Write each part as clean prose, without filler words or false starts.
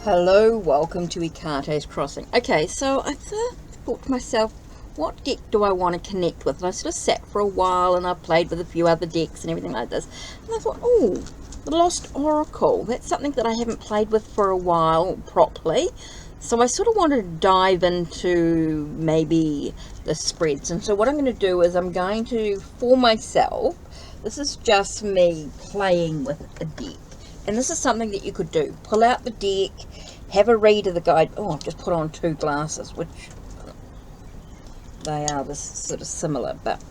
Hello, welcome to Ikate's Crossing. Okay, so I thought to myself, what deck do I want to connect with? And I sort of sat for a while and I played with a few other decks and everything like this. And I thought, oh, the Lost Oracle. That's something that I haven't played with for a while properly. So I sort of wanted to dive into maybe the spreads. And so what I'm going to do is I'm going to, for myself, this is just me playing with a deck. And this is something that you could do. Pull out the deck, have a read of the guide. Oh, I've just put on two glasses, which they are this sort of similar, but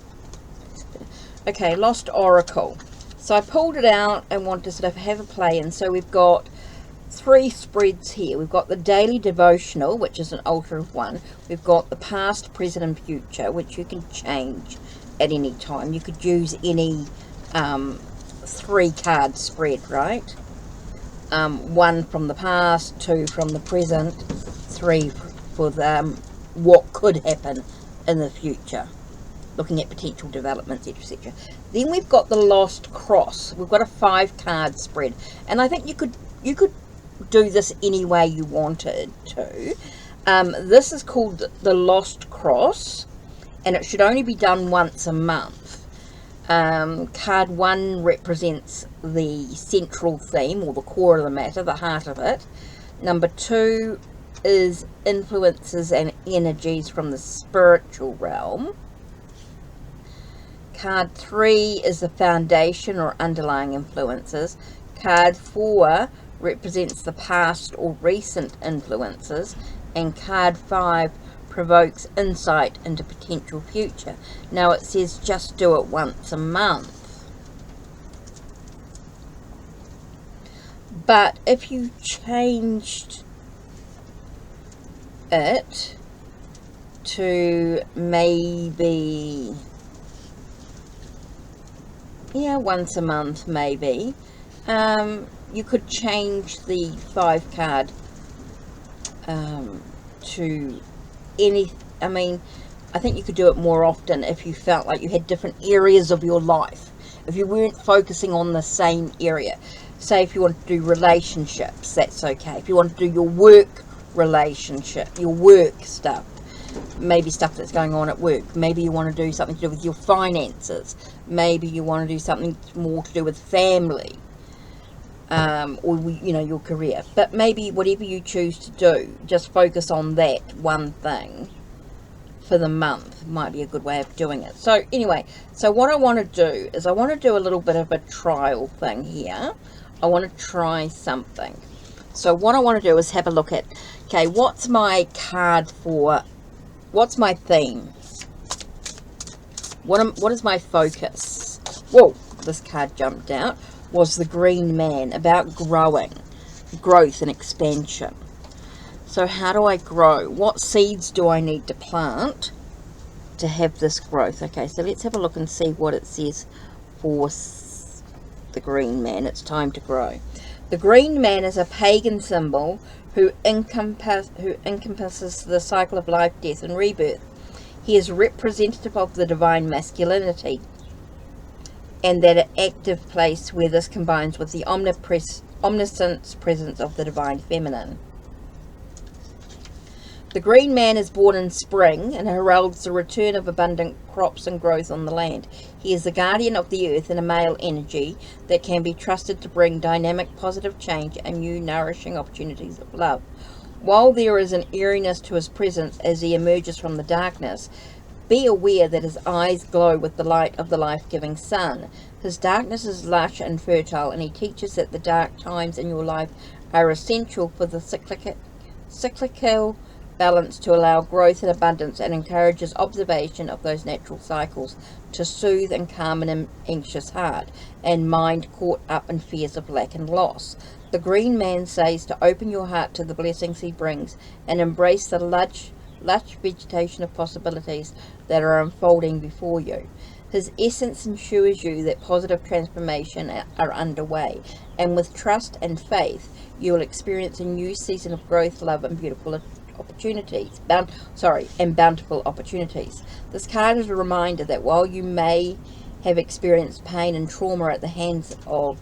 okay, Lost Oracle. So I pulled it out and wanted to sort of have a play, and so we've got three spreads here. We've got the Daily Devotional, which is an altar of one. We've got the Past, Present, and Future, which you can change at any time. You could use any 3-card spread, right? One from the past, 2 from the present, 3 for what could happen in the future, looking at potential developments, etc. Then we've got the Lost Cross. We've got a 5-card spread, and I think you could do this any way you wanted to. This is called the Lost Cross, and it should only be done once a month. Card 1 represents the central theme, or the core of the matter, the heart of it. Number 2 is influences and energies from the spiritual realm. Card 3 is the foundation or underlying influences. Card 4 represents the past or recent influences. And card 5 provokes insight into potential future. Now it says just do it once a month, but if you changed it to maybe once a month, maybe you could change the 5-card to any, I think you could do it more often if you felt like you had different areas of your life, if you weren't focusing on the same area. Say if you want to do relationships, that's okay. If you want to do your work relationship, your work stuff, maybe stuff that's going on at work, maybe you want to do something to do with your finances, maybe you want to do something more to do with family, or your career. But maybe whatever you choose to do, just focus on that one thing for the month might be a good way of doing it. So anyway, so what I want to do is I want to do a little bit of a trial thing here. I want to try something. So what I want to do is have a look at, okay, what's my card for, what's my theme, what is my focus? Whoa, this card jumped out. Was the Green Man, about growth and expansion. So how do I grow? What seeds do I need to plant to have this growth? Okay, so let's have a look and see what it says for the Green Man. It's time to grow. The Green Man is a pagan symbol who encompasses the cycle of life, death, and rebirth. He is representative of the divine masculinity, and that active place where this combines with the omniscience presence of the divine feminine. The Green Man is born in spring and heralds the return of abundant crops and growth on the land. He is the guardian of the earth and a male energy that can be trusted to bring dynamic positive change and new nourishing opportunities of love. While there is an eeriness to his presence as he emerges from the darkness, be aware that his eyes glow with the light of the life-giving sun. His darkness is lush and fertile, and he teaches that the dark times in your life are essential for the cyclical balance to allow growth and abundance, and encourages observation of those natural cycles to soothe and calm an anxious heart and mind caught up in fears of lack and loss. The Green Man says to open your heart to the blessings he brings and embrace the lush vegetation of possibilities that are unfolding before you. His essence ensures you that positive transformation are underway, and with trust and faith you will experience a new season of growth, love, and beautiful opportunities. Bountiful opportunities. This card is a reminder that while you may have experienced pain and trauma at the hands of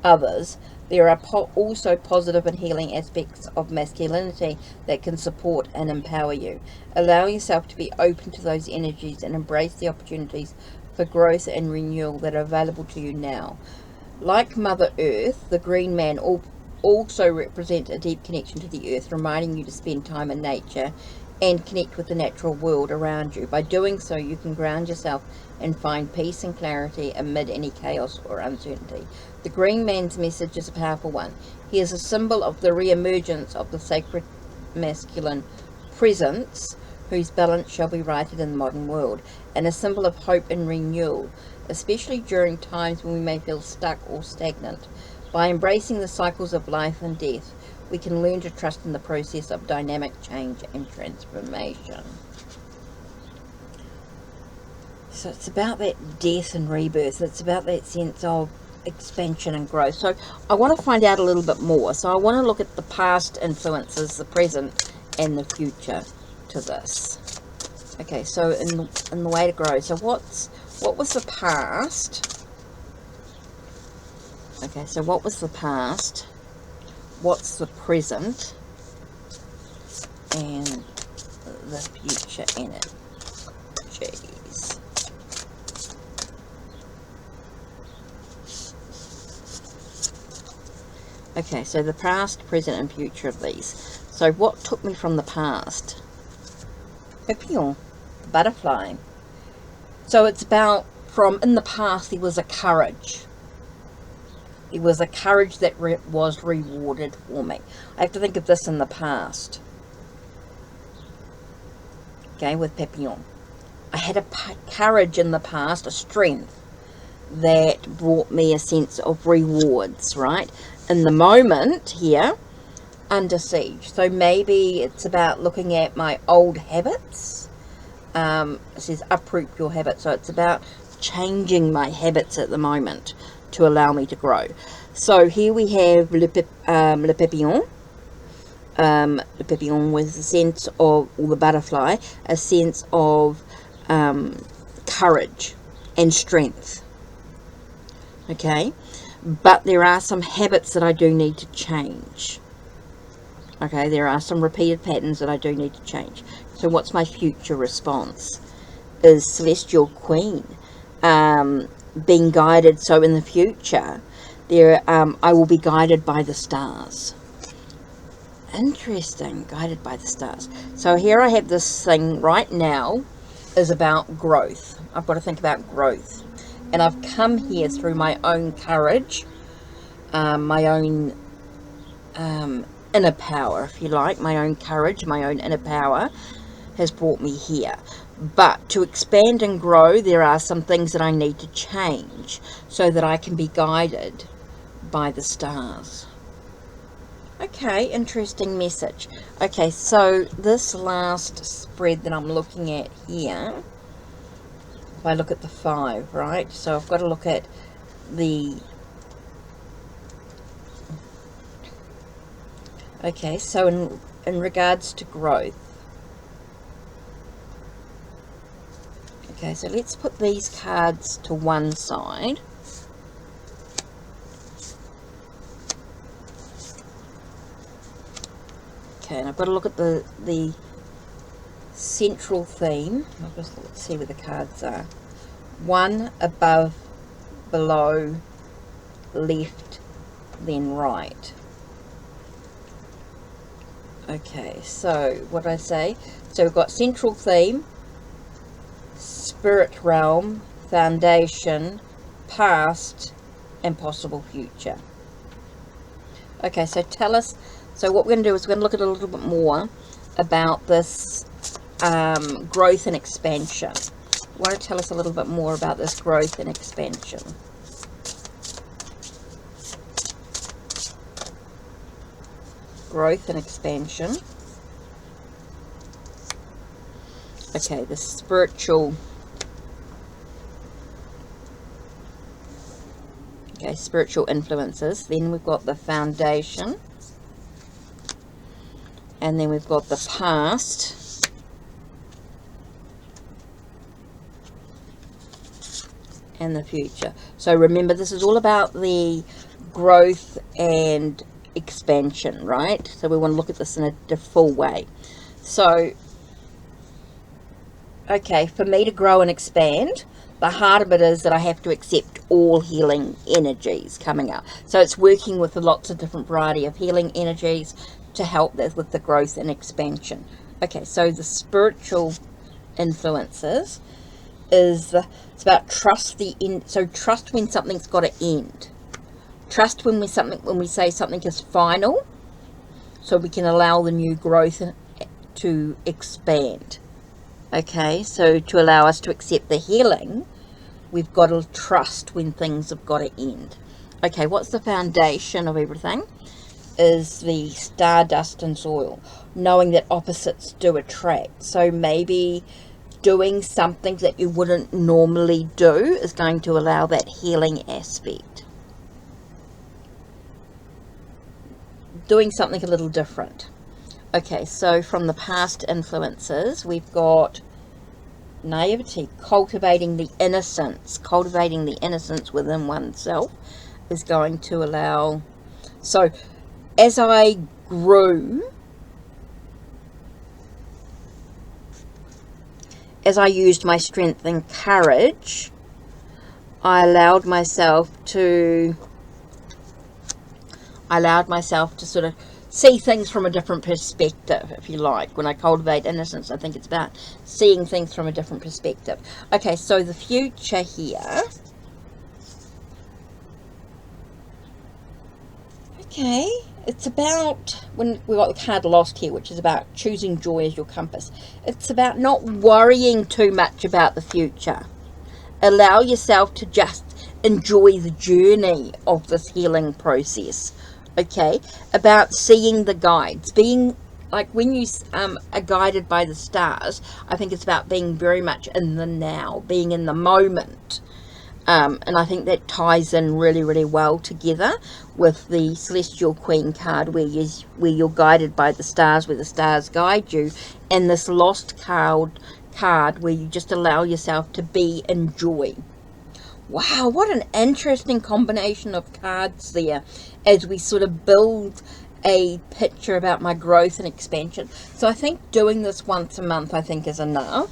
others, there are also positive and healing aspects of masculinity that can support and empower you. Allow yourself to be open to those energies and embrace the opportunities for growth and renewal that are available to you now. Like Mother Earth, the Green Man also represents a deep connection to the earth, reminding you to spend time in nature and connect with the natural world around you. By doing so, you can ground yourself and find peace and clarity amid any chaos or uncertainty. The Green Man's message is a powerful one. He is a symbol of the re-emergence of the sacred masculine presence, whose balance shall be righted in the modern world, and a symbol of hope and renewal, especially during times when we may feel stuck or stagnant. By embracing the cycles of life and death, we can learn to trust in the process of dynamic change and transformation. So it's about that death and rebirth. It's about that sense of expansion and growth. So I want to find out a little bit more. So I want to look at the past influences, the present, and the future to this. Okay, so in the way to grow. So what was the past? Okay, so what was the past? What's the present? And the future energies. Okay, so the past, present, and future of these. So what took me from the past? Papillon, the butterfly. So it's about, from in the past, there was a courage. It was a courage that was rewarded for me. I have to think of this in the past. Okay, with Papillon. I had a courage in the past, a strength, that brought me a sense of rewards, right? In the moment here, under siege. So maybe it's about looking at my old habits. It says uproot your habits. So it's about changing my habits at the moment to allow me to grow. So here we have le papillon. Le papillon with a sense of, or the butterfly, a sense of courage and strength. Okay, but there are some habits that I do need to change. Okay, there are some repeated patterns that I do need to change. So what's my future response? Is Celestial Queen. Being guided. So in the future, there I will be guided by the stars. Interesting, guided by the stars. So here I have this thing right now is about growth. I've got to think about growth, and I've come here through my own courage, my own inner power, if you like. My own courage, my own inner power has brought me here. But to expand and grow, there are some things that I need to change so that I can be guided by the stars. Okay, interesting message. Okay, so this last spread that I'm looking at here, if I look at the 5, right? So I've got to look at the... Okay, so in regards to growth. Okay, so let's put these cards to one side. Okay, and I've got to look at the central theme. Let's see where the cards are. 1, above, below, left, then right. Okay, so what did I say? So we've got central theme, spirit realm, foundation, past, and possible future. Okay, so tell us. So what we're going to do is we're going to look at a little bit more about this growth and expansion. Want to tell us a little bit more about this growth and expansion? Growth and expansion. Okay, the spiritual. Okay, spiritual influences. Then we've got the foundation. And then we've got the past. And the future. So remember, this is all about the growth and expansion, right? So we want to look at this in a full way. So, okay, for me to grow and expand, the heart of it is that I have to accept all healing energies coming up. So it's working with lots of different variety of healing energies to help with the growth and expansion. Okay, so the spiritual influences is it's about trust so trust when something's got to end. Trust when we say something is final, so we can allow the new growth to expand. Okay, so to allow us to accept the healing, we've got to trust when things have got to end. Okay, what's the foundation of everything? Is the stardust and soil, knowing that opposites do attract. So maybe doing something that you wouldn't normally do is going to allow that healing aspect. Doing something a little different. Okay, so from the past influences, we've got naivety, cultivating the innocence within oneself is going to allow. So as I grew, as I used my strength and courage, I allowed myself to sort of see things from a different perspective, if you like. When I cultivate innocence, I think it's about seeing things from a different perspective. Okay, so the future here. Okay, it's about, when we've got the card Lost here, which is about choosing joy as your compass. It's about not worrying too much about the future. Allow yourself to just enjoy the journey of this healing process. Okay, about seeing the guides, being like when you are guided by the stars. I think it's about being very much in the now, being in the moment, and I think that ties in really, really well together with the Celestial Queen card, where you're guided by the stars, where the stars guide you, and this Lost card where you just allow yourself to be in joy. Wow, what an interesting combination of cards there as we sort of build a picture about my growth and expansion. So I think doing this once a month, I think, is enough.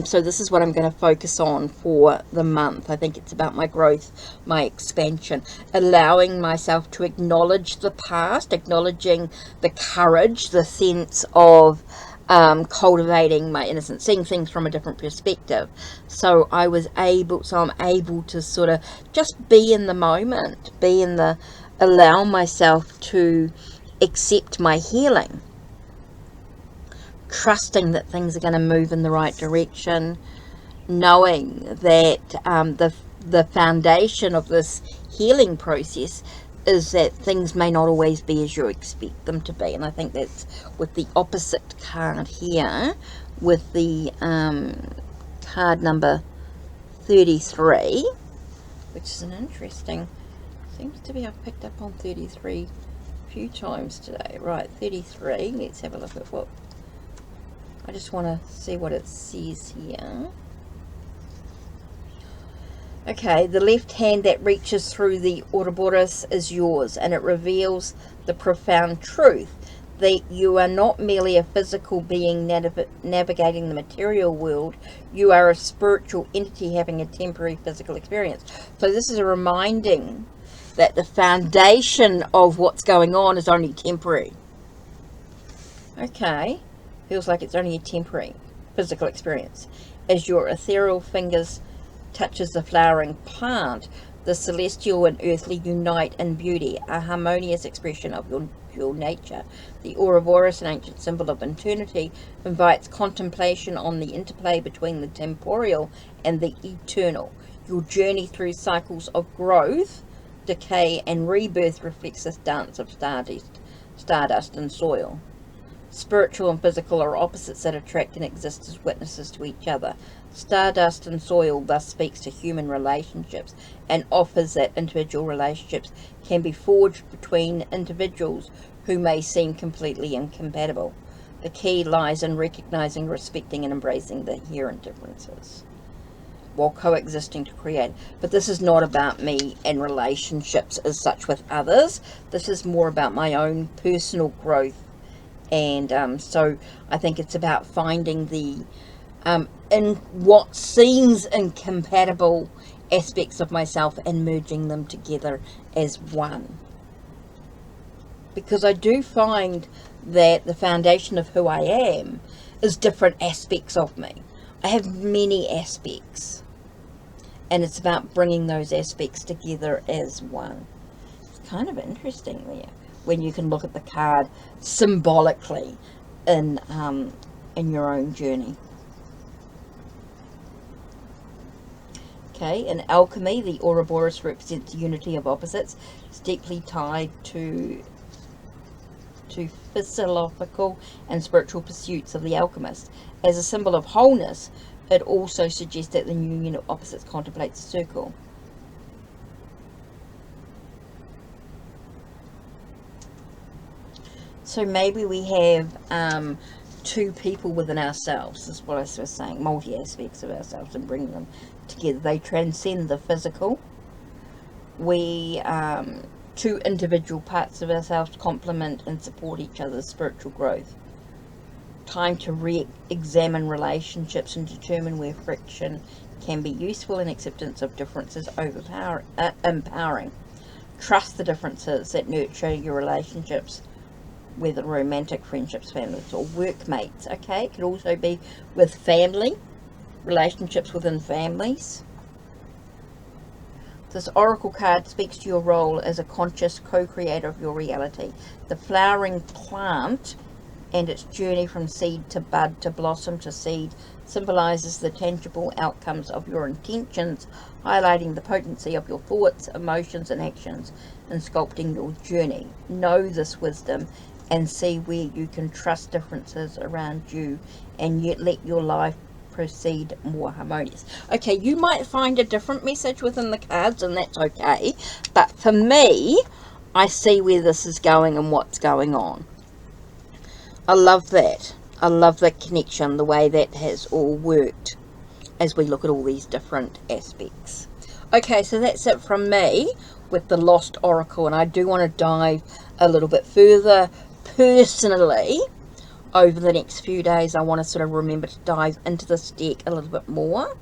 So this is what I'm going to focus on for the month. I think it's about my growth, my expansion, allowing myself to acknowledge the past, acknowledging the courage, the sense of cultivating my innocence, seeing things from a different perspective. So I'm able to sort of just be in the moment, allow myself to accept my healing, trusting that things are going to move in the right direction, knowing that the foundation of this healing process is that things may not always be as you expect them to be. And I think that's with the opposite card here, with the card number 33, which is an interesting, seems to be, I've picked up on 33 a few times today. Right, 33, let's have a look at what, I just want to see what it says here. Okay, the left hand that reaches through the Ouroboros is yours, and it reveals the profound truth that you are not merely a physical being navigating the material world. You are a spiritual entity having a temporary physical experience. So this is a reminding that the foundation of what's going on is only temporary. Okay, feels like it's only a temporary physical experience. As your ethereal fingers touches the flowering plant, the celestial and earthly unite in beauty, a harmonious expression of your nature. The Ouroboros, an ancient symbol of eternity, invites contemplation on the interplay between the temporal and the eternal. Your journey through cycles of growth, decay, and rebirth reflects this dance of stardust and soil. Spiritual and physical are opposites that attract and exist as witnesses to each other. Stardust and soil thus speaks to human relationships and offers that individual relationships can be forged between individuals who may seem completely incompatible. The key lies in recognizing, respecting, and embracing the inherent differences. while coexisting to create. But this is not about me and relationships as such with others. This is more about my own personal growth. And so I think it's about finding the in what seems incompatible aspects of myself and merging them together as one. Because I do find that the foundation of who I am is different aspects of me. I have many aspects, and it's about bringing those aspects together as one. It's kind of interesting there when you can look at the card symbolically in your own journey. Okay, in alchemy, the Ouroboros represents unity of opposites. It's deeply tied to philosophical and spiritual pursuits of the alchemist. As a symbol of wholeness, it also suggests that the union of opposites contemplates a circle. So maybe we have two people within ourselves, is what I was saying, multi-aspects of ourselves, and bringing them together. They transcend the physical. We, two individual parts of ourselves complement and support each other's spiritual growth. Time to re-examine relationships and determine where friction can be useful and acceptance of differences empowering. Trust the differences that nurture your relationships, whether romantic, friendships, families, or workmates. Okay, it could also be with family, relationships within families. This oracle card speaks to your role as a conscious co-creator of your reality. The flowering plant and its journey from seed to bud to blossom to seed symbolizes the tangible outcomes of your intentions, highlighting the potency of your thoughts, emotions, and actions in sculpting your journey. Know this wisdom and see where you can trust differences around you and yet let your life proceed more harmonious. Okay, you might find a different message within the cards, and that's okay, but for me, I see where this is going and what's going on. I love that. I love the connection, the way that has all worked as we look at all these different aspects. Okay, so that's it from me with the Lost Oracle, and I do want to dive a little bit further personally over the next few days. I want to sort of remember to dive into this deck a little bit more.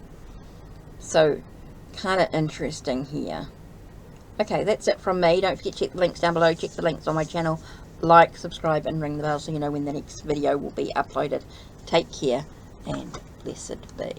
So, kind of interesting here. Okay, that's it from me. Don't forget to check the links down below. Check the links on my channel. Like, subscribe, and ring the bell so you know when the next video will be uploaded. Take care, and blessed be.